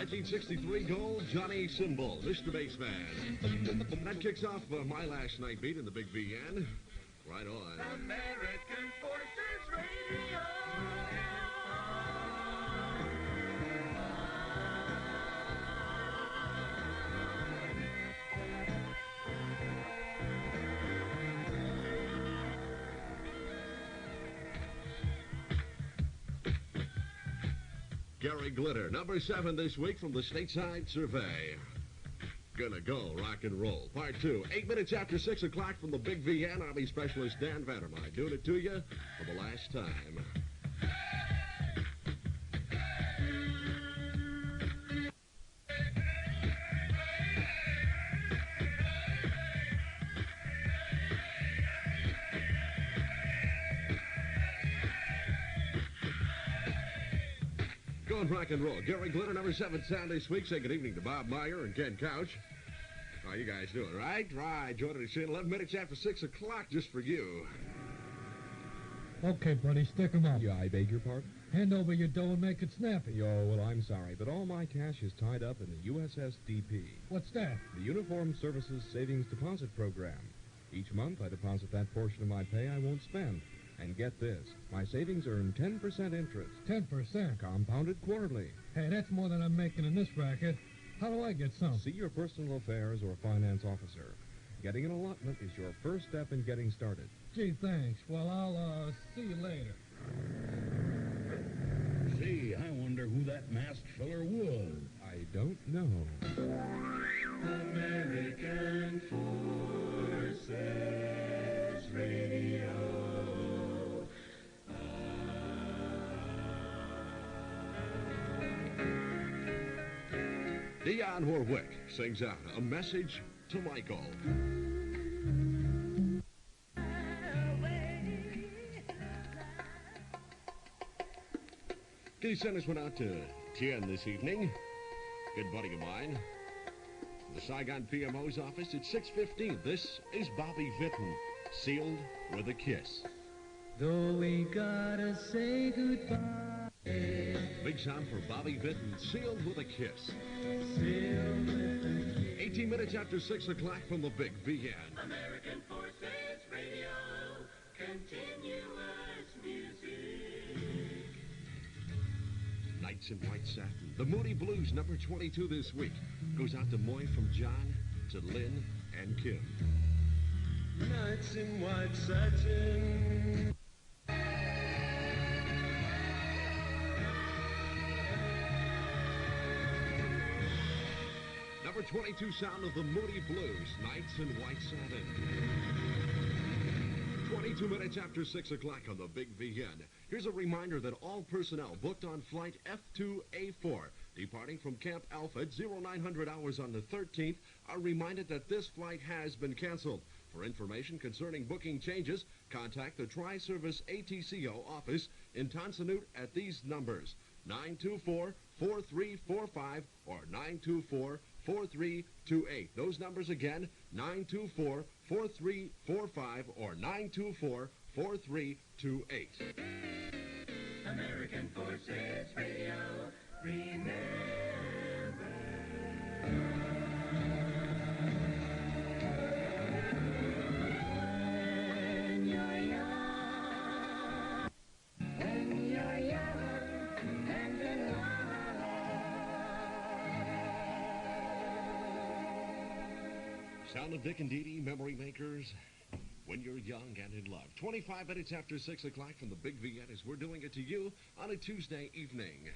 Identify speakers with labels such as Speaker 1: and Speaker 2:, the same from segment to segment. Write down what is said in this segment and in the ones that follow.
Speaker 1: 1963 gold, Johnny Symbol, Mr. Bassman. That kicks off my last night beat in the Big VN. Right on.
Speaker 2: American Forces Radio.
Speaker 1: Gary Glitter, number 7 this week from the Stateside Survey. Gonna go rock and roll. Part 2, 8 minutes after 6 o'clock from the Big VN. Army Specialist Dan Vandermyde doing it to you for the last time. Going rock and roll. Gary Glitter, number 7 sound this week. Say good evening to Bob Meyer and Ken Couch. How you guys doing? Right? Joining us in 11 minutes after 6 o'clock just for you.
Speaker 3: Okay, buddy, stick 'em up.
Speaker 4: Yeah, I beg your pardon?
Speaker 3: Hand over your dough and make it snappy.
Speaker 4: Oh, well, I'm sorry, but all my cash is tied up in the USS DP.
Speaker 3: What's that?
Speaker 4: The Uniformed Services Savings Deposit Program. Each month, I deposit that portion of my pay I won't spend. And get this, my savings earn 10% interest.
Speaker 3: 10%?
Speaker 4: Compounded quarterly.
Speaker 3: Hey, that's more than I'm making in this racket. How do I get some?
Speaker 4: See your personal affairs or finance officer. Getting an allotment is your first step in getting started.
Speaker 3: Gee, thanks. Well, I'll see you later.
Speaker 5: Gee, I wonder who that masked feller was.
Speaker 4: I don't know.
Speaker 2: American Forces Radio.
Speaker 1: Dionne Warwick sings out a message to Michael. Can you send us one out to Tien this evening? Good buddy of mine. The Saigon PMO's office at 6:15. This is Bobby Vinton, sealed with a kiss.
Speaker 6: Though we gotta say goodbye.
Speaker 1: Big sound for Bobby Vinton, sealed with a kiss. 18 minutes after 6 o'clock from the Big VN.
Speaker 2: American Forces Radio. Continuous music.
Speaker 1: Nights in White Satin. The Moody Blues, number 22 this week. Goes out to Moy from John to Lynn and Kim.
Speaker 2: Nights in White Satin.
Speaker 1: Number 22 sound of the Moody Blues, Nights in White Satin. 22 minutes after 6 o'clock on the Big VN. Here's a reminder that all personnel booked on flight F2A4, departing from Camp Alpha at 0900 hours on the 13th, are reminded that this flight has been canceled. For information concerning booking changes, contact the Tri-Service ATCO office in Tonsanute at these numbers, 924-4345 or 924-4328. Those numbers again, 924-4345 or 924-4328.
Speaker 2: American Forces Radio. Remember.
Speaker 1: Sound of Dick and Dee Dee, Memory Makers, When You're Young and in Love. 25 minutes after 6 o'clock from the Big VN as we're doing it to you on a Tuesday evening.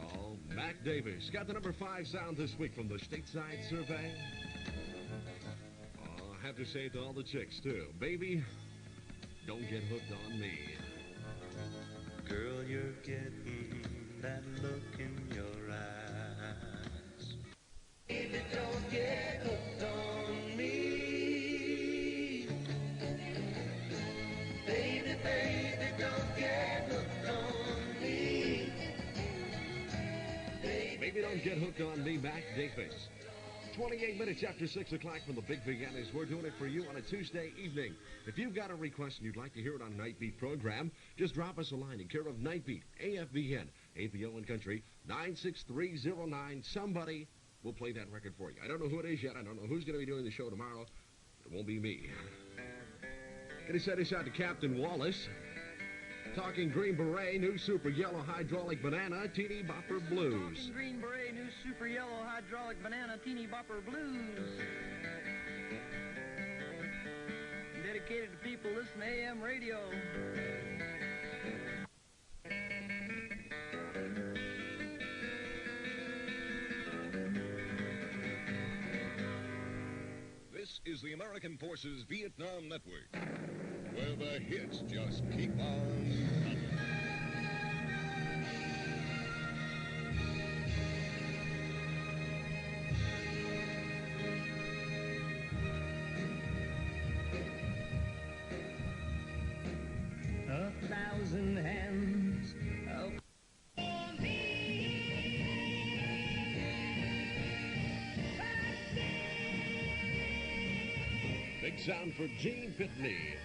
Speaker 1: Oh, Mac Davis got the number 5 sound this week from the Stateside Survey. Oh, I have to say it to all the chicks, too. Baby, don't get hooked on me.
Speaker 7: Girl, you're getting that look in your eyes.
Speaker 2: Baby, don't get hooked on me. Baby, don't get hooked on me.
Speaker 1: Baby, don't get hooked on me, Mac Davis. 28 minutes after 6 o'clock from the Big Viennas. We're doing it for you on a Tuesday evening. If you've got a request and you'd like to hear it on Night Beat program, just drop us a line in care of Night Beat, AFVN, APO and Country, 96309. Somebody will play that record for you. I don't know who it is yet. I don't know who's going to be doing the show tomorrow. It won't be me. Gonna set this out to Captain Wallace. Talking Green Beret, new Super Yellow Hydraulic Banana, Teeny Bopper Blues.
Speaker 6: Talking Green Beret, new Super Yellow Hydraulic Banana, Teeny Bopper Blues. Dedicated to people listening to AM radio.
Speaker 8: This is the American Forces Vietnam Network, where the hits just keep on coming.
Speaker 6: A thousand hands out.
Speaker 1: Big sound for Gene Pitney.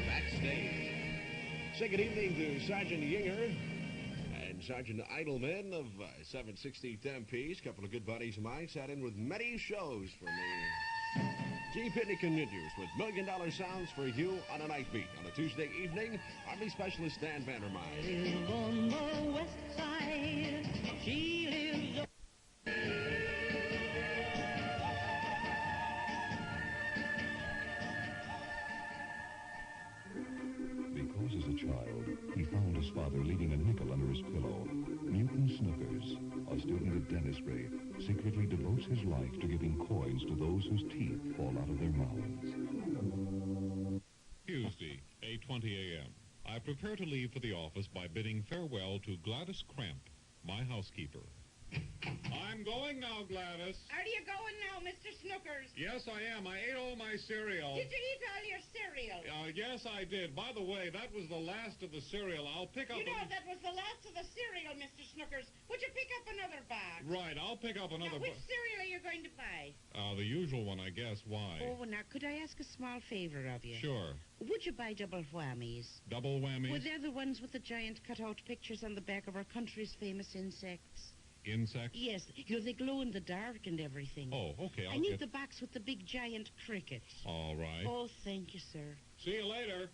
Speaker 1: Backstage. Say good evening to Sergeant Yinger and Sergeant Idleman of 760 MPs. A couple of good buddies of mine sat in with many shows for me. Gene Pitney continues with $1 Million Sounds for you on a Night Beat. On a Tuesday evening, Army Specialist Dan Vandermyde.
Speaker 2: Live on the west side. She lives on...
Speaker 9: Because as a child, he found his father leaving a nickel under his pillow. Newton Snookers, a student of dentistry, secretly devotes his life to giving coins to those whose teeth fall out of their mouths.
Speaker 10: Tuesday, 8:20 a.m. I prepare to leave for the office by bidding farewell to Gladys Cramp, my housekeeper. I'm going now, Gladys.
Speaker 11: Are you going now, Mr. Snookers?
Speaker 10: Yes, I am. I ate all my cereal.
Speaker 11: Did you eat all your cereal?
Speaker 10: Yes, I did. By the way, that was the last of the cereal. I'll pick up...
Speaker 11: You know, that was the last of the cereal, Mr. Snookers. Would you pick up another box?
Speaker 10: Right, I'll pick up another...
Speaker 11: Now, which cereal are you going to buy?
Speaker 10: The usual one, I guess. Why?
Speaker 11: Oh, now, could I ask a small favor of you?
Speaker 10: Sure.
Speaker 11: Would you buy double whammies?
Speaker 10: Double whammies?
Speaker 11: Well, they're the ones with the giant cutout pictures on the back of our country's famous insects.
Speaker 10: Insects?
Speaker 11: Yes, you know, they glow in the dark and everything.
Speaker 10: Oh, okay,
Speaker 11: I need the box with the big giant crickets.
Speaker 10: All right.
Speaker 11: Oh, thank you, sir.
Speaker 10: See you later.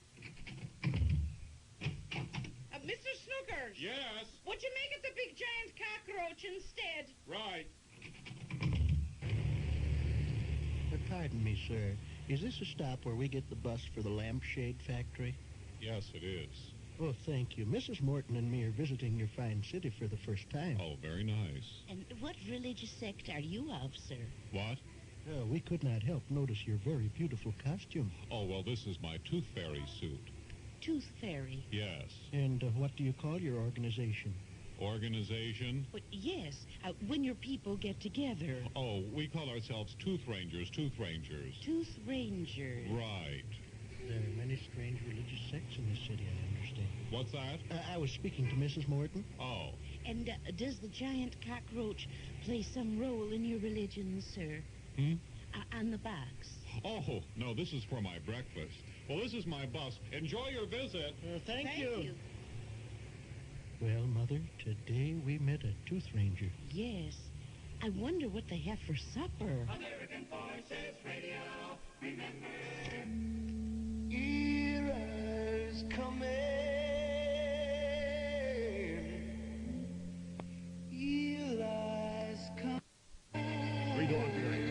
Speaker 11: Mr. Snookers.
Speaker 10: Yes?
Speaker 11: Would you make it the big giant cockroach instead?
Speaker 10: Right.
Speaker 12: Pardon me, sir. Is this a stop where we get the bus for the lampshade factory?
Speaker 10: Yes, it is.
Speaker 12: Oh, thank you. Mrs. Morton and me are visiting your fine city for the first time.
Speaker 10: Oh, very nice.
Speaker 11: And what religious sect are you of, sir?
Speaker 10: What?
Speaker 12: Oh, we could not help notice your very beautiful costume.
Speaker 10: Oh, well, this is my Tooth Fairy suit.
Speaker 11: Tooth Fairy?
Speaker 10: Yes.
Speaker 12: And what do you call your organization?
Speaker 10: Organization?
Speaker 11: Well, yes, when your people get together.
Speaker 10: Oh, we call ourselves Tooth Rangers, Tooth Rangers.
Speaker 11: Tooth Rangers.
Speaker 10: Right.
Speaker 12: There are many strange religious sects in this city, I understand.
Speaker 10: What's that?
Speaker 12: I was speaking to Mrs. Morton.
Speaker 10: Oh.
Speaker 11: And does the giant cockroach play some role in your religion, sir? On the box.
Speaker 10: Oh, no, this is for my breakfast. Well, this is my bus. Enjoy your visit.
Speaker 12: Thank you. Well, Mother, today we met a Tooth Ranger.
Speaker 11: Yes. I wonder what they have for supper.
Speaker 2: American Forces Radio, remember.
Speaker 6: Era's coming. Eli's coming.
Speaker 1: Read on tonight.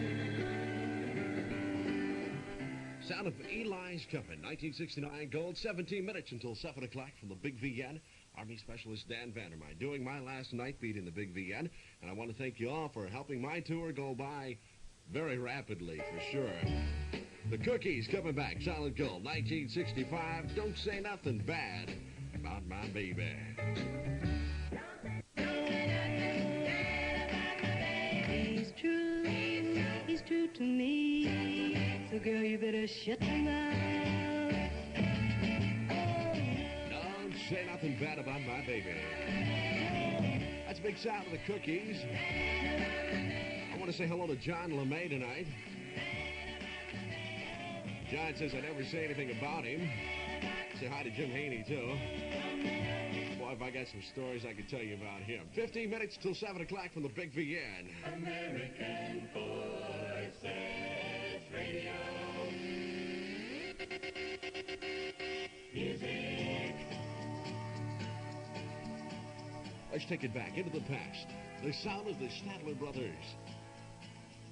Speaker 1: Sound of Eli's Coming, 1969 gold, 17 minutes until 7 o'clock from the Big VN. Army Specialist Dan Vandermyde doing my last night beat in the Big VN. And I want to thank you all for helping my tour go by very rapidly, for sure. The Cookies coming back, solid gold, 1965. Don't say nothing bad about my baby.
Speaker 13: He's true to me. So girl, you better shut your mouth.
Speaker 1: Don't say nothing bad about my baby. That's Big Sound of the Cookies. I want to say hello to John LeMay tonight. John says I never say anything about him. Say hi to Jim Haney, too. Boy, if I got some stories I could tell you about him. 15 minutes till 7 o'clock from the Big VN.
Speaker 2: American Forces Radio. Music.
Speaker 1: Let's take it back into the past. The sound of the Statler Brothers.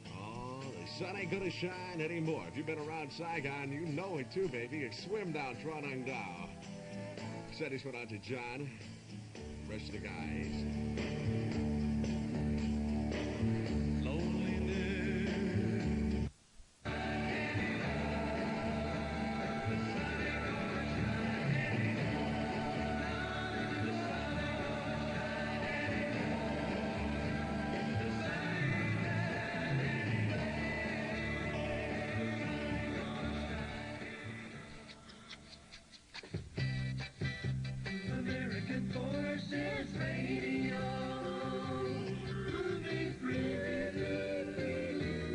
Speaker 1: Oh, the sun ain't gonna shine anymore. If you've been around Saigon, you know it too, baby. You swim down Tronang Dao. Said this one out to John. Rest of the guys.
Speaker 2: American Forces Radio.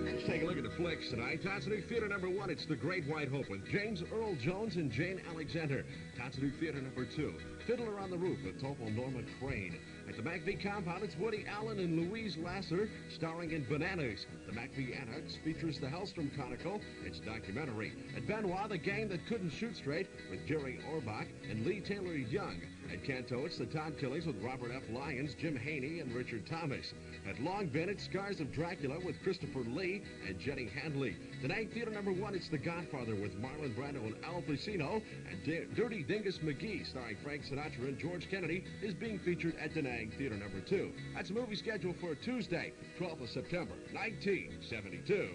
Speaker 1: Let's take a look at the flicks tonight. Totsanuk Theater number 1, it's The Great White Hope with James Earl Jones and Jane Alexander. Totsanuk Theater number 2, Fiddler on the Roof with Topo Norma Crane. At the McVie compound, it's Woody Allen and Louise Lasser starring in Bananas. The McVie Annex features the Hellstrom Chronicle, its documentary. At Benoit, The Game That Couldn't Shoot Straight with Jerry Orbach and Lee Taylor Young. At Canto, it's The Todd Killings with Robert F. Lyons, Jim Haney, and Richard Thomas. At Long Bin, it's Scars of Dracula with Christopher Lee and Jenny Handley. Tonight, Theater number 1, it's The Godfather with Marlon Brando and Al Pacino. And Dirty Dingus McGee, starring Frank Sinatra and George Kennedy, is being featured at Da Nang Theater number 2. That's a movie scheduled for Tuesday, 12th of September, 1972.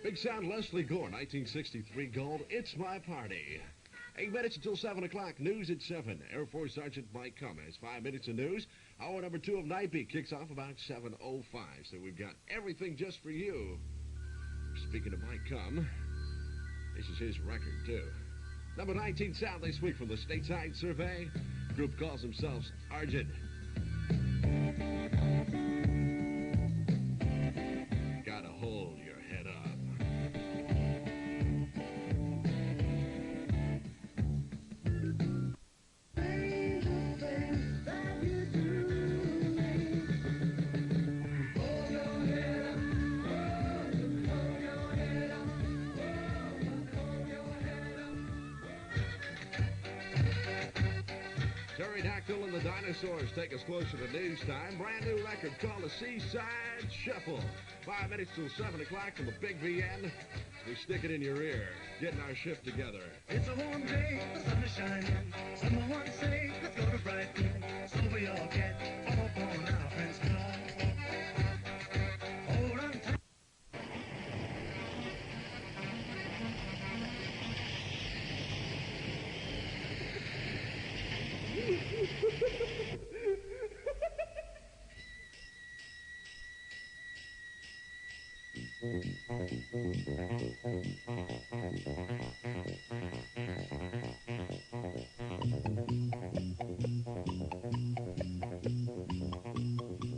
Speaker 1: Big Sound, Leslie Gore, 1963 gold. It's My Party. 8 minutes until 7 o'clock. News at 7. Air Force Sergeant Mike Cum has 5 minutes of news. Hour number 2 of Night Beat kicks off about 7:05. So we've got everything just for you. Speaking of Mike Cum, this is his record, too. Number 19 sound this week from the Stateside Survey. Group calls themselves Argent. Gotta hold your head up. Pterodactyl and the Dinosaurs take us closer to news time. Brand new record called the Seaside Shuffle. 5 minutes till 7 o'clock from the Big VN. We stick it in your ear, getting our shift together.
Speaker 2: It's a warm day, the sun is shining. Someone say, let's go to Brighton. So we all get up on our friend's car. Hold on tight.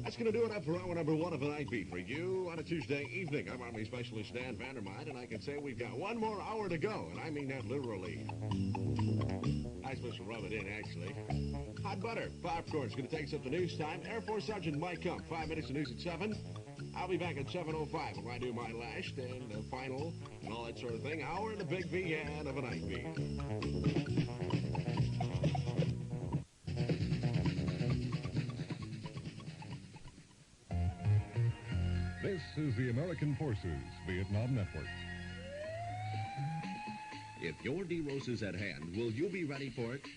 Speaker 1: That's going to do it up for hour number 1 of the Night Beat for you on a Tuesday evening. I'm Army Specialist Dan Vandermyde, and I can say we've got one more hour to go, and I mean that literally. I'm supposed to rub it in, actually. Hot butter, popcorn's going to take us up to news time. Air Force Sergeant Mike Cum, 5 minutes of news at 7. I'll be back at 7:05 when I do my last and final and all that sort of thing. Hour in the Big VN of a Night Beat.
Speaker 14: This is the American Forces Vietnam Network.
Speaker 15: If your DROS is at hand, will you be ready for it?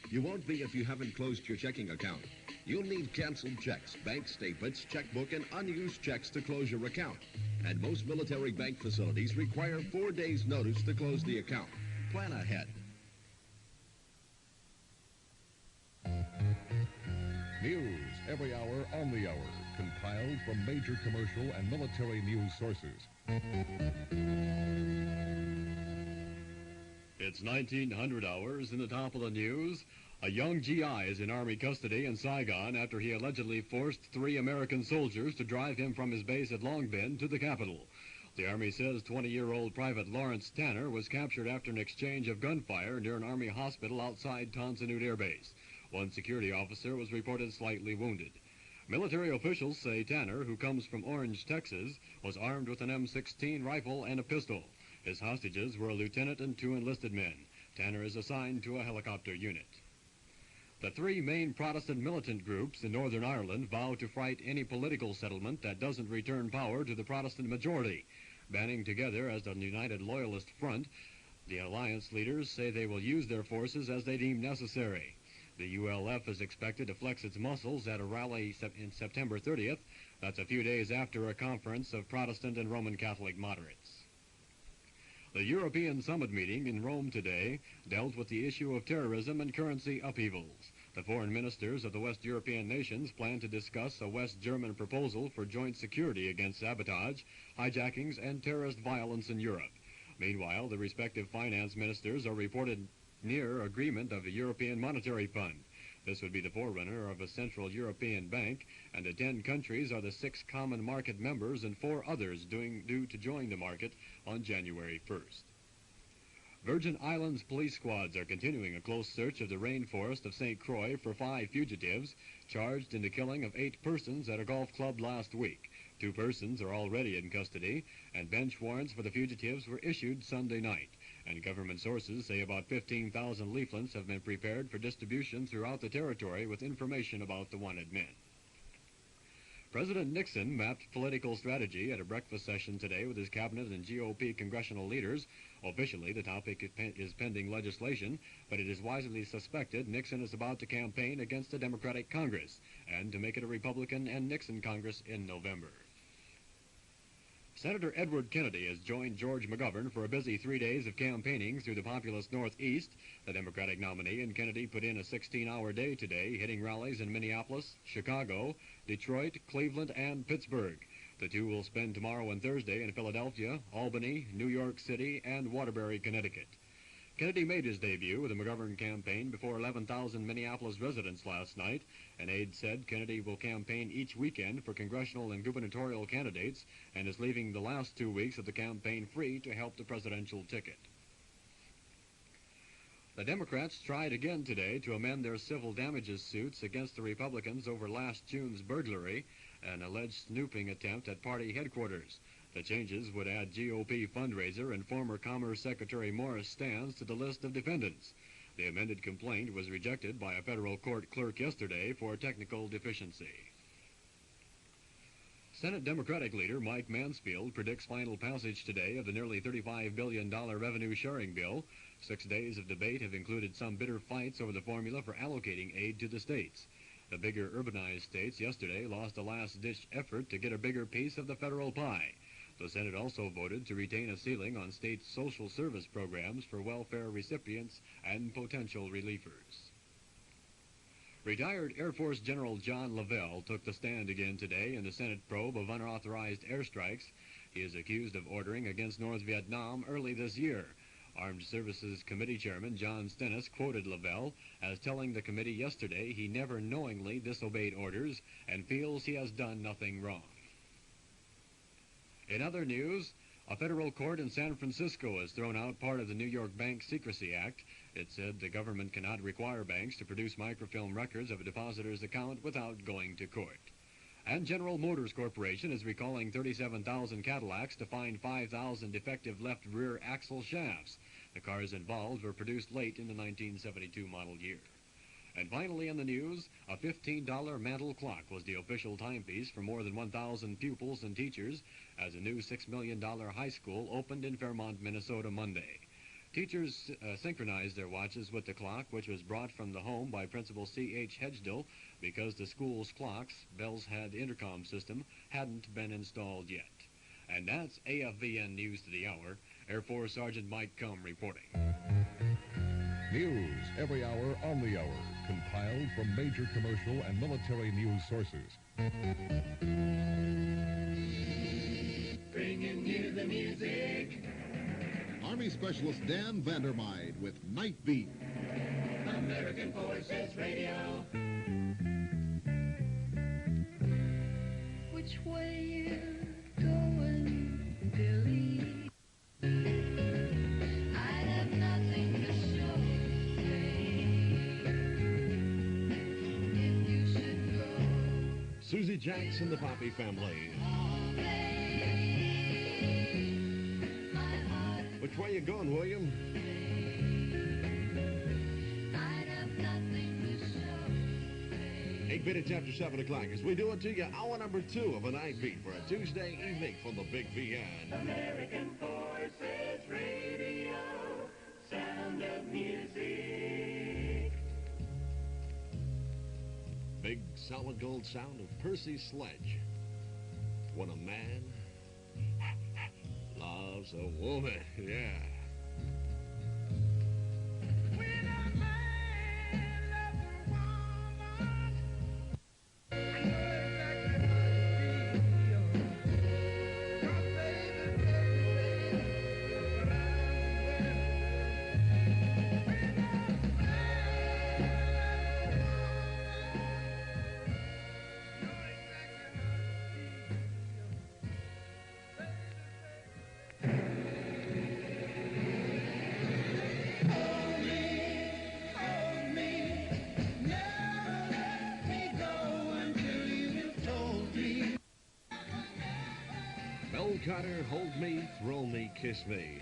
Speaker 15: You won't be if you haven't closed your checking account. You'll need canceled checks, bank statements, checkbook, and unused checks to close your account. And most military bank facilities require 4 days' notice to close the account. Plan ahead.
Speaker 14: News every hour on the hour, compiled from major commercial and military news sources.
Speaker 16: It's 1900 hours. In the top of the news, a young GI is in Army custody in Saigon after he allegedly forced 3 American soldiers to drive him from his base at Long Binh to the capital. The Army says 20-year-old Private Lawrence Tanner was captured after an exchange of gunfire near an Army hospital outside Tan Son Nhut Air Base. One security officer was reported slightly wounded. Military officials say Tanner, who comes from Orange, Texas, was armed with an M16 rifle and a pistol. His hostages were a lieutenant and 2 enlisted men. Tanner is assigned to a helicopter unit. The 3 main Protestant militant groups in Northern Ireland vow to fight any political settlement that doesn't return power to the Protestant majority. Banding together as the United Loyalist Front, the alliance leaders say they will use their forces as they deem necessary. The ULF is expected to flex its muscles at a rally in September 30th. That's a few days after a conference of Protestant and Roman Catholic moderates. The European Summit meeting in Rome today dealt with the issue of terrorism and currency upheavals. The foreign ministers of the West European nations plan to discuss a West German proposal for joint security against sabotage, hijackings, and terrorist violence in Europe. Meanwhile, the respective finance ministers are reported near agreement of a European Monetary Fund. This would be the forerunner of a Central European Bank, and the 10 countries are the 6 common market members and 4 others due to join the market on January 1st. Virgin Islands police squads are continuing a close search of the rainforest of St. Croix for 5 fugitives charged in the killing of 8 persons at a golf club last week. 2 persons are already in custody, and bench warrants for the fugitives were issued Sunday night. And government sources say about 15,000 leaflets have been prepared for distribution throughout the territory with information about the wanted men. President Nixon mapped political strategy at a breakfast session today with his cabinet and GOP congressional leaders. Officially, the topic is pending legislation, but it is widely suspected Nixon is about to campaign against a Democratic Congress and to make it a Republican and Nixon Congress in November. Senator Edward Kennedy has joined George McGovern for a busy 3 days of campaigning through the populous Northeast. The Democratic nominee and Kennedy put in a 16-hour day today, hitting rallies in Minneapolis, Chicago, Detroit, Cleveland, and Pittsburgh. The two will spend tomorrow and Thursday in Philadelphia, Albany, New York City, and Waterbury, Connecticut. Kennedy made his debut with the McGovern campaign before 11,000 Minneapolis residents last night. An aide said Kennedy will campaign each weekend for congressional and gubernatorial candidates and is leaving the last 2 weeks of the campaign free to help the presidential ticket. The Democrats tried again today to amend their civil damages suits against the Republicans over last June's burglary, an alleged snooping attempt at party headquarters. The changes would add GOP fundraiser and former Commerce Secretary Morris Stans to the list of defendants. The amended complaint was rejected by a federal court clerk yesterday for technical deficiency. Senate Democratic leader Mike Mansfield predicts final passage today of the nearly $35 billion revenue-sharing bill. 6 days of debate have included some bitter fights over the formula for allocating aid to the states. The bigger urbanized states yesterday lost a last-ditch effort to get a bigger piece of the federal pie. The Senate also voted to retain a ceiling on state social service programs for welfare recipients and potential relievers. Retired Air Force General John Lavelle took the stand again today in the Senate probe of unauthorized airstrikes. He is accused of ordering against North Vietnam early this year. Armed Services Committee Chairman John Stennis quoted Lavelle as telling the committee yesterday he never knowingly disobeyed orders and feels he has done nothing wrong. In other news, a federal court in San Francisco has thrown out part of the New York Bank Secrecy Act. It said the government cannot require banks to produce microfilm records of a depositor's account without going to court. And General Motors Corporation is recalling 37,000 Cadillacs to find 5,000 defective left rear axle shafts. The cars involved were produced late in the 1972 model year. And finally in the news, a $15 mantle clock was the official timepiece for more than 1,000 pupils and teachers as a new $6 million high school opened in Fairmont, Minnesota Monday. Teachers synchronized their watches with the clock, which was brought from the home by Principal C.H. Hedgedill because the school's clocks, Bell's Head intercom system, hadn't been installed yet. And that's AFVN News to the Hour. Air Force Sergeant Mike Cum reporting.
Speaker 14: News every hour on the hour, compiled from major commercial and military news sources.
Speaker 2: Bringing you the music.
Speaker 17: Army Specialist Dan Vandermyde with Night Beat.
Speaker 2: American Forces Radio.
Speaker 13: Which way you going, Billy? I have nothing to show, if you should go.
Speaker 1: Susie Jackson, the Poppy Family. Which way you going, William?
Speaker 13: I'd have nothing to show.
Speaker 1: 8 minutes after 7 o'clock as we do it to you. Hour number 2 of a Night Beat for a Tuesday evening from the Big VN.
Speaker 2: American Forces Radio. Sound of music.
Speaker 1: Big solid gold sound of Percy Sledge. When a man loves a woman, yeah. Cutter, hold me, thrill me, kiss me.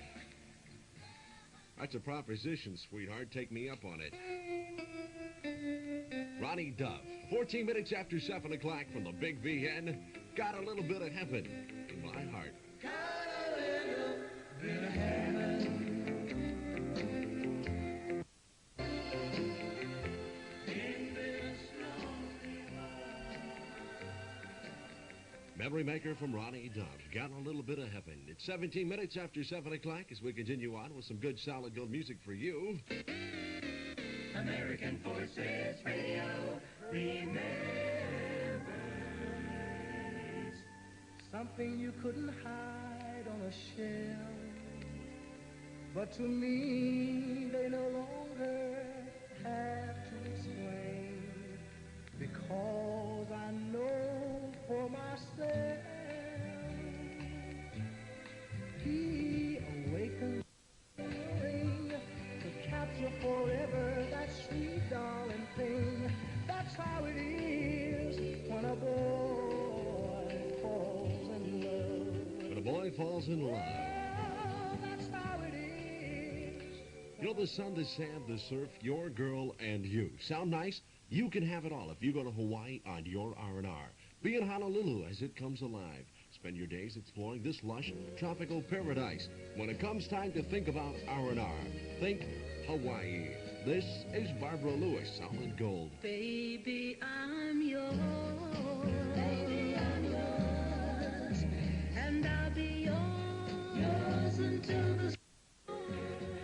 Speaker 1: That's a proposition, sweetheart. Take me up on it. Ronnie Dove, 14 minutes after 7 o'clock from the Big VN. Got a little bit of heaven in my heart.
Speaker 2: Got a little bit of heaven.
Speaker 1: Memory Maker from Ronnie Dove. Got a little bit of heaven. It's 17 minutes after 7 o'clock as we continue on with some good, solid gold music for you.
Speaker 2: American Forces Radio remembers something you couldn't hide on a shelf. But to me, they no longer have to explain, because I know for myself. He awakens to capture forever that sweet darling thing. That's how it is when a boy falls in love.
Speaker 1: When a boy falls in love.
Speaker 2: Oh, that's how it is.
Speaker 1: You know, the sun, the sand, the surf, your girl, and you. Sound nice? You can have it all if you go to Hawaii on your R&R. Be in Honolulu as it comes alive. Spend your days exploring this lush, tropical paradise. When it comes time to think about R&R, think Hawaii. This is Barbara Lewis, Solid Gold.
Speaker 13: Baby, I'm yours. Baby, I'm yours. And I'll be yours until the...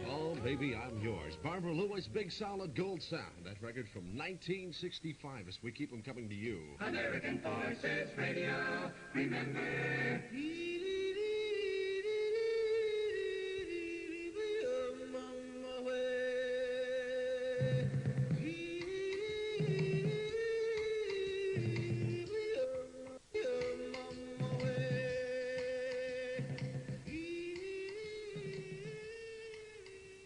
Speaker 1: Oh, baby, I'm yours. Barbara Lewis, Big Solid Gold Sound. That record from 1965 as we keep them coming to you.
Speaker 2: American Forces Radio, remember.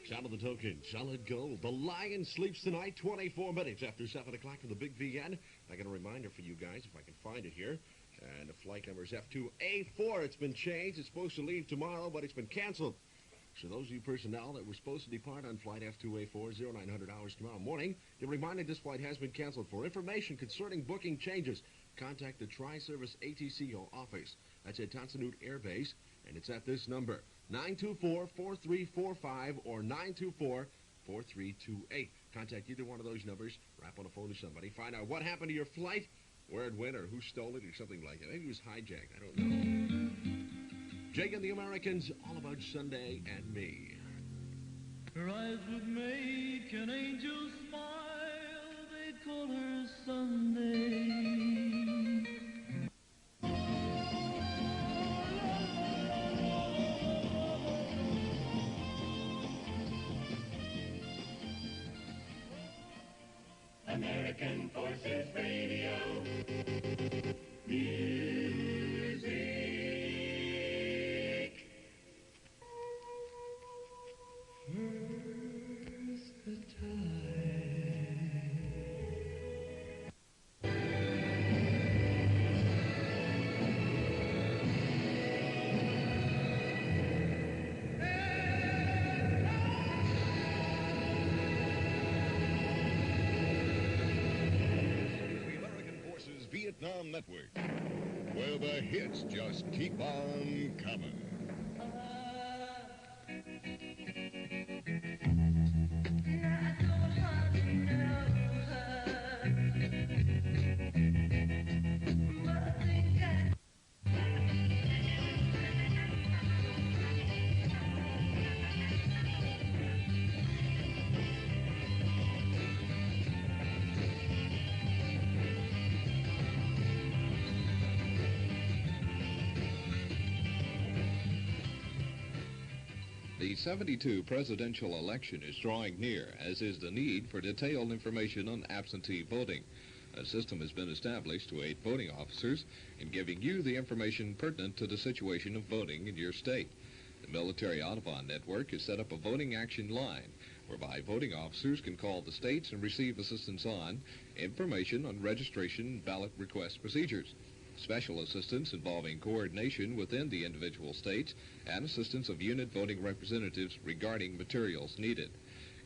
Speaker 1: Sound of the token, Solid Gold. The Lion sleeps tonight, 24 minutes after 7 o'clock from the Big VN. I got a reminder for you guys, if I can find it here. And the flight number is F2A4. It's been changed. It's supposed to leave tomorrow, but it's been canceled. So those of you personnel that were supposed to depart on flight F2A4, 0900 hours tomorrow morning, you're reminded this flight has been canceled. For information concerning booking changes, contact the Tri-Service ATCO office. That's at Tonsanute Air Base, and it's at this number, 924-4345 or 924-4328. Contact either one of those numbers, wrap on the phone to somebody, find out what happened to your flight, where it went, or who stole it, or something like that. Maybe it was hijacked, I don't know. Jake and the Americans, all about Sunday and me.
Speaker 2: Her eyes would make an angel smile. They'd call her Sunday.
Speaker 18: American Forces Radio. Music.
Speaker 2: First the time.
Speaker 8: Vietnam Network, where the hits just keep on coming.
Speaker 19: The 72 presidential election is drawing near, as is the need for detailed information on absentee voting. A system has been established to aid voting officers in giving you the information pertinent to the situation of voting in your state. The Military Audubon Network has set up a voting action line, whereby voting officers can call the states and receive assistance on information on registration and ballot request procedures, special assistance involving coordination within the individual states, and assistance of unit voting representatives regarding materials needed.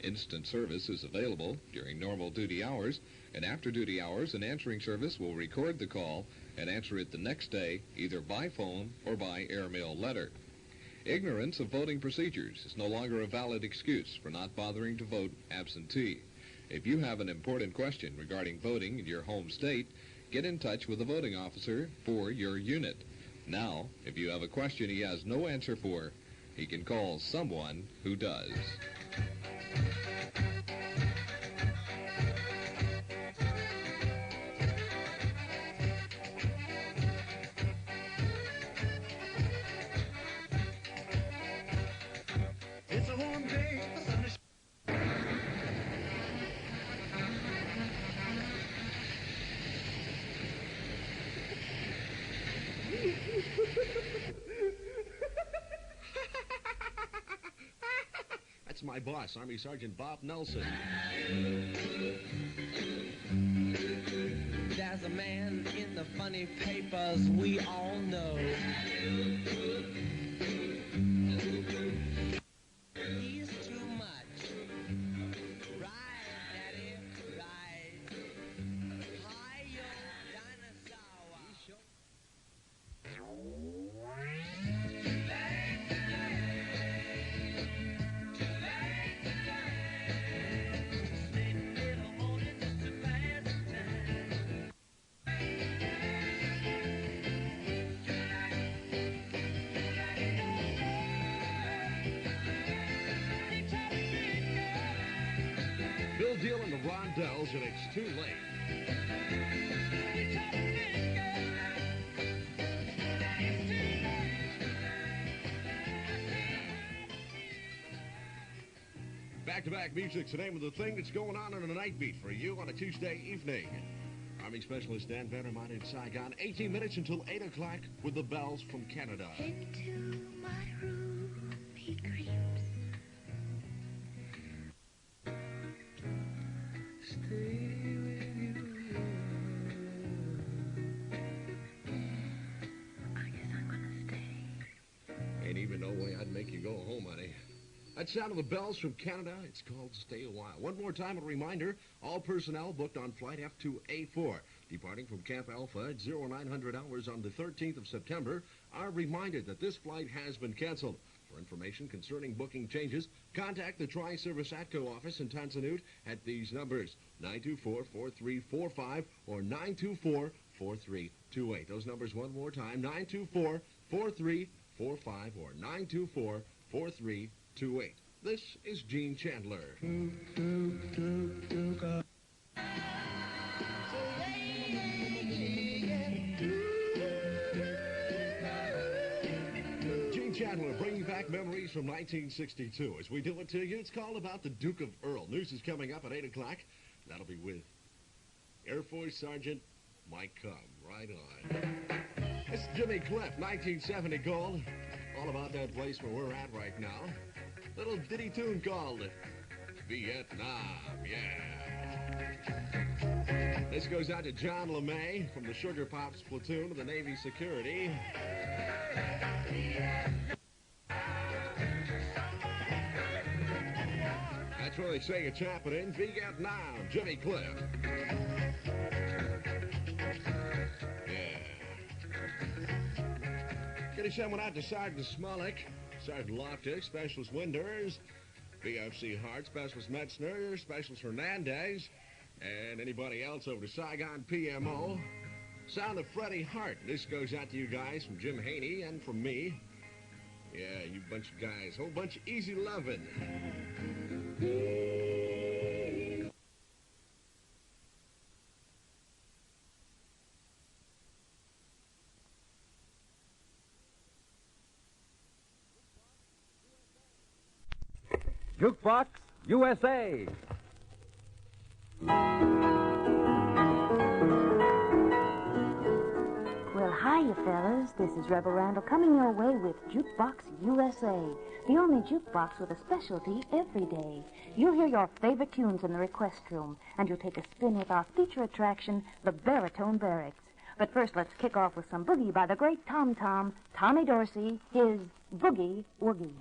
Speaker 19: Instant service is available during normal duty hours, and after duty hours, an answering service will record the call and answer it the next day, either by phone or by airmail letter. Ignorance of voting procedures is no longer a valid excuse for not bothering to vote absentee. If you have an important question regarding voting in your home state, get in touch with a voting officer for your unit. Now, if you have a question he has no answer for, he can call someone who does.
Speaker 2: It's a warm day, the sun is
Speaker 1: That's my boss, Army Sergeant Bob Nelson.
Speaker 20: There's a man in the funny papers we all know. He's too much. Right, Daddy, right. Hi, yo, dinosaur.
Speaker 1: Bill Deal and the Rondells, and it's too late. Back-to-back music's the name of the thing that's going on in a night beat for you on a Tuesday evening. Army Specialist Dan Vandermyde in Saigon, 18 minutes until 8 o'clock with the bells from Canada.
Speaker 2: into my room he creeps. Stay with you. I guess I'm gonna stay.
Speaker 1: Ain't even no way I'd make you go home, honey. That sound of the bells from Canada, it's called Stay a While. One more time, a reminder, all personnel booked on Flight F2A4, departing from Camp Alpha at 0900 hours on the 13th of September, are reminded that this flight has been canceled. For information concerning booking changes, contact the Tri-Service ATCO office in Tansanute at these numbers, 924-4345 or 924-4328. Those numbers one more time, 924-4345 or 924-4328. This is Gene Chandler. Gene Chandler bringing back memories from 1962. As we do it to you, it's called About the Duke of Earl. News is coming up at 8 o'clock. That'll be with Air Force Sergeant Mike Cobb. Right on. This is Jimmy Cliff, 1970 gold. All about that place where we're at right now. Little ditty tune called Vietnam, yeah. This goes out to John LeMay from the Sugar Pops platoon of the Navy Security. That's where they say it's happening. Vietnam, Jimmy Cliff. Gonna send one out to Sergeant Smolik, Sergeant Loftus, Specialist Winders, BFC Hart, Specialist Metzner, Specialist Hernandez, and anybody else over to Saigon PMO. Sound of Freddie Hart. This goes out to you guys from Jim Haney and from me. Yeah, you bunch of guys. Whole bunch of easy loving.
Speaker 21: Jukebox USA.
Speaker 22: Well, hiya, fellas. This is Rebel Randall coming your way with Jukebox USA, the only jukebox with a specialty every day. You'll hear your favorite tunes in the request room, and you'll take a spin with our feature attraction, the Baritone Barracks. But first, let's kick off with some boogie by the great Tom Tom, Tommy Dorsey, his Boogie Woogie.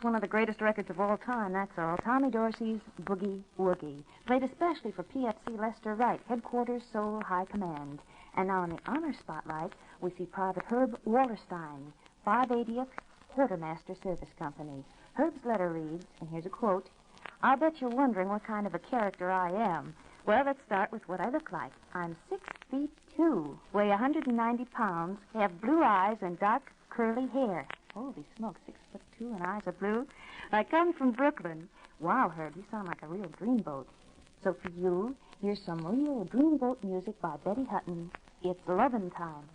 Speaker 22: just one of the greatest records of all time, that's all. Tommy Dorsey's Boogie Woogie, played especially for PFC Lester Wright, Headquarters Soul High Command. And now in the honor spotlight, we see Private Herb Wallerstein, 580th Quartermaster Service Company. Herb's letter reads, and here's a quote, "I bet you're wondering what kind of a character I am. Well, let's start with what I look like. I'm 6'2", weigh 190 pounds, have blue eyes and dark curly hair." Holy smokes, 6'2" and eyes are blue. "I come from Brooklyn." Wow, Herb, you sound like a real dreamboat. So for you, here's some real dreamboat music by Betty Hutton. It's Lovin' Time.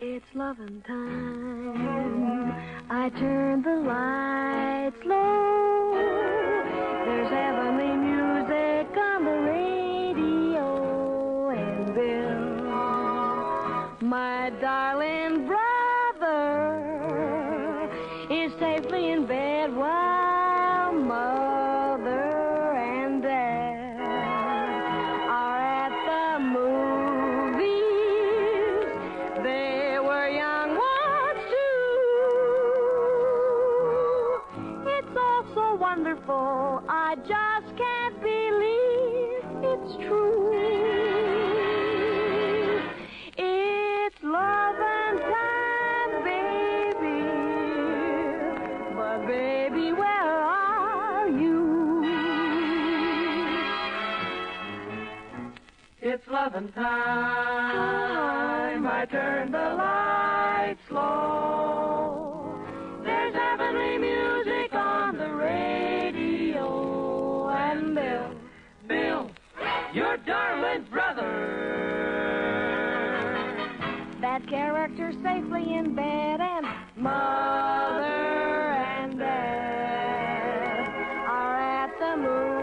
Speaker 13: It's lovin' time. I turn the lights low. There's heavenly music on the radio. And Bill, my darling brother, is safely in bed while Mother and Dad are at the movies. They were young ones too. It's all so wonderful, I just can't believe it's true. It's lovin' time, baby. But baby, where are you? It's lovin' time. I turn the lights low. There's heavenly music on the radio. And Bill, your darling brother. That character safely in bed, and Mother and Dad are at the movies.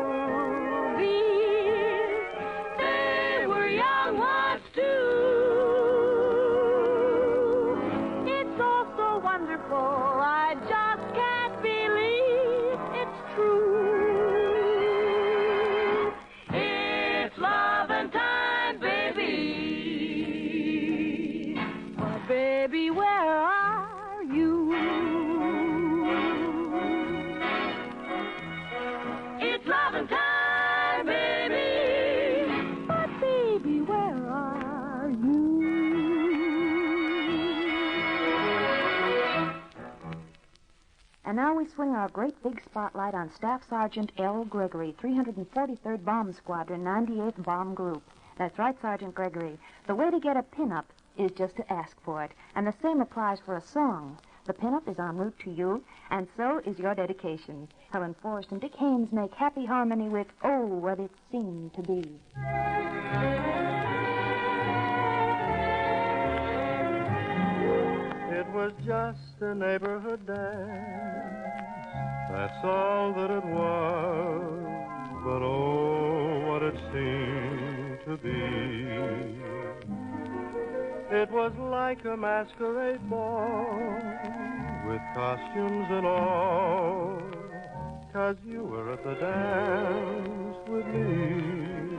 Speaker 13: They were young ones too. It's all so wonderful, I just can't believe it's true. It's lovin' time, baby. But baby, where are you? It's lovin' time, baby. But baby, where are you?
Speaker 22: And now we swing our great big spotlight on Staff Sergeant L. Gregory, 343rd Bomb Squadron, 98th Bomb Group. That's right, Sergeant Gregory. The way to get a pin-up is just to ask for it. And the same applies for a song. The pin-up is en route to you, and so is your dedication. Helen Forrest and Dick Haymes make happy harmony with Oh, What It Seemed to Be.
Speaker 3: It was just a neighborhood dance, that's all that it was. But oh, what it seemed to be. It was like a masquerade ball, with costumes and all, 'cause you were at the dance with me.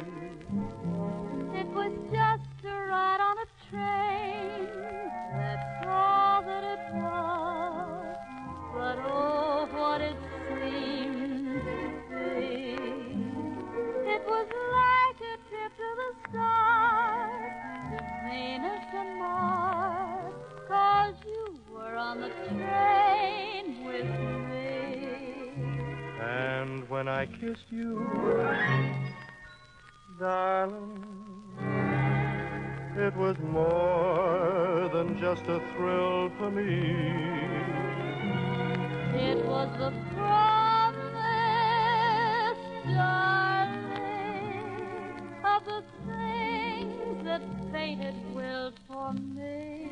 Speaker 13: It was just a ride on a train, that's all that it was. But oh, what it seemed to be. It was like a trip to the stars, to Venus and Mars, 'cause you were on the train with me.
Speaker 3: And when I kissed you, darling, it was more than just a thrill for me.
Speaker 13: It was the promise, darling, of the things that fate had willed for me.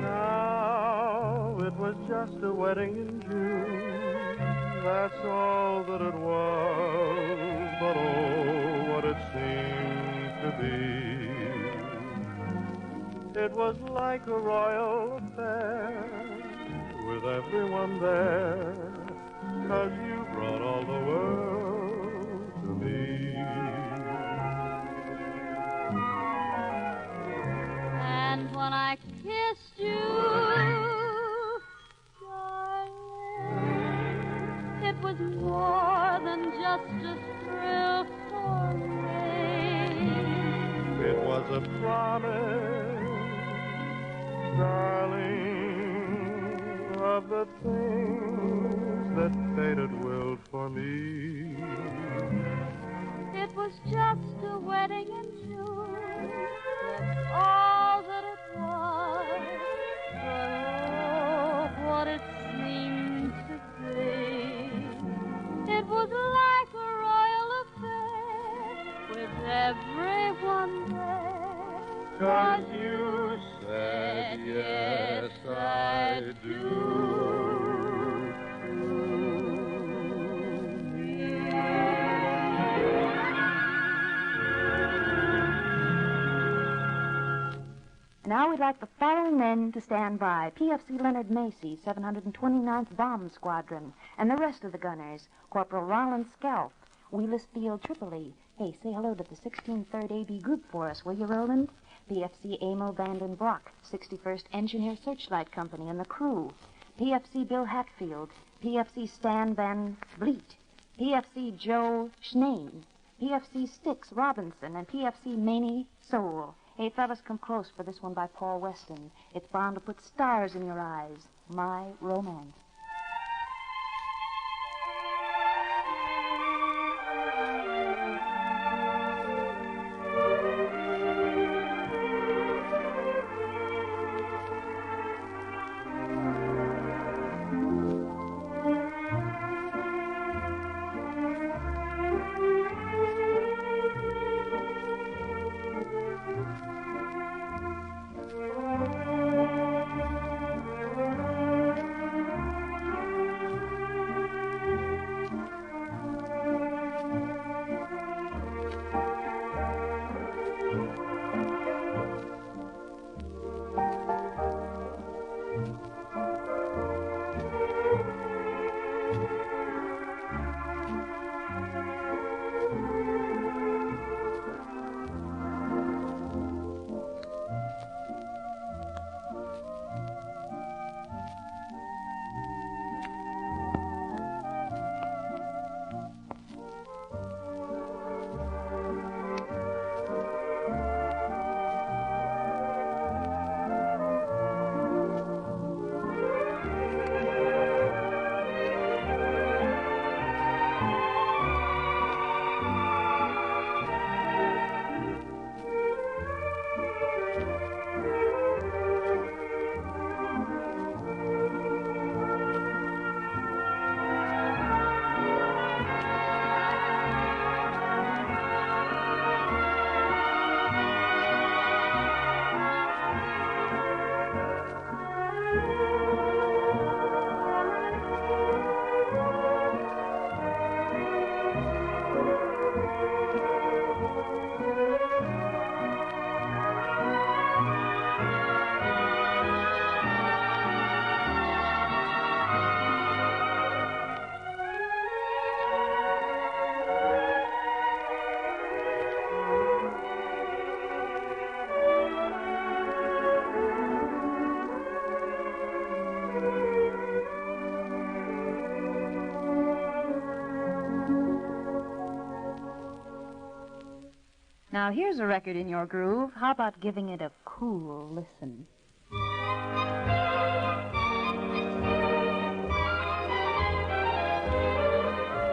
Speaker 3: Now it was just a wedding in June, that's all that it was. But oh, what it seemed to be. It was like a royal affair, with everyone there, 'cause you brought all the world to me.
Speaker 13: when I kissed you. Darling, it was more than just a thrill for me.
Speaker 3: It was a promise, darling, of the things that fate had willed for me.
Speaker 13: It was just a wedding in June. That's all that it was. But oh, what it seemed to be. It was like a royal affair with everyone there.
Speaker 3: 'Cause you said, yes, I do.
Speaker 22: Now we'd like the following men to stand by. PFC Leonard Macy, 729th Bomb Squadron, and the rest of the gunners. Corporal Rollins Scalp, Wheelis Field, Tripoli. Hey, say hello to the 16th AB group for us, will you, Roland? PFC Emil Vanden Brock, 61st Engineer Searchlight Company, and the crew. PFC Bill Hatfield, PFC Stan Van Vliet, PFC Joe Schneen, PFC Styx Robinson, and PFC Maney Soul. Hey, fellas, come close for this one by Paul Weston. It's bound to put stars in your eyes. My Romance. Now, here's a record in your groove. How about giving it a cool listen?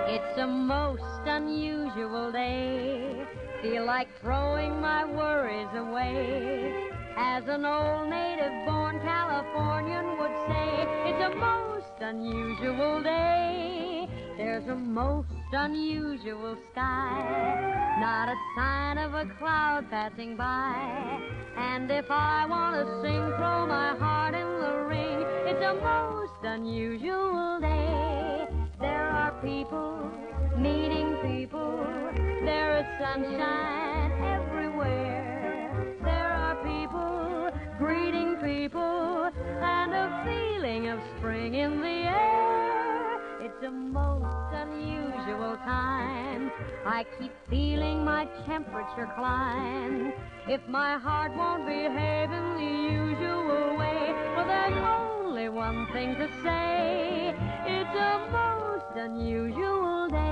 Speaker 13: It's a most unusual day. Feel like throwing my worries away. As an old native-born Californian would say, it's a most unusual day. There's a most unusual sky. Not a sign of a cloud passing by. And if I want to sing, throw my heart in the ring. It's a most unusual day. There are people meeting people. There is sunshine everywhere. There are people greeting people and a feeling of spring in the air. It's It's a most unusual time. I keep feeling my temperature climb. If my heart won't behave in the usual way, well, there's only one thing to say. It's a most unusual day.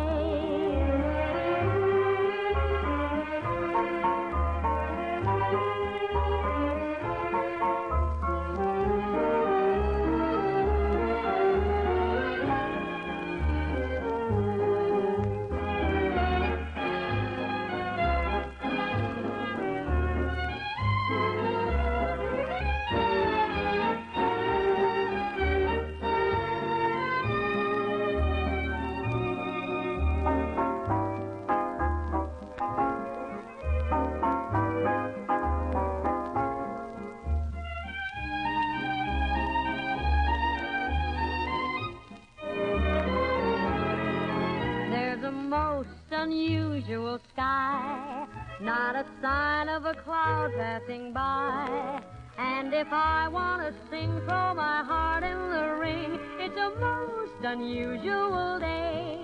Speaker 13: Unusual sky, not a sign of a cloud passing by. And if I want to sing, throw my heart in the ring. It's a most unusual day.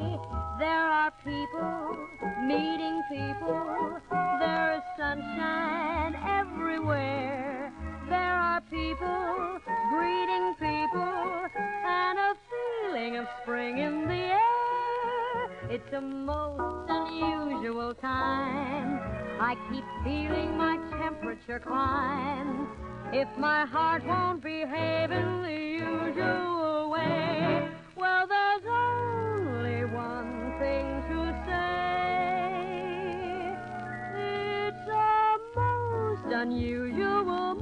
Speaker 13: There are people meeting people. There is sunshine everywhere. There are people greeting people, and a feeling of spring in the air. It's a most unusual time. I keep feeling my temperature climb. If my heart won't behave in the usual way, well, there's only one thing to say. It's a most unusual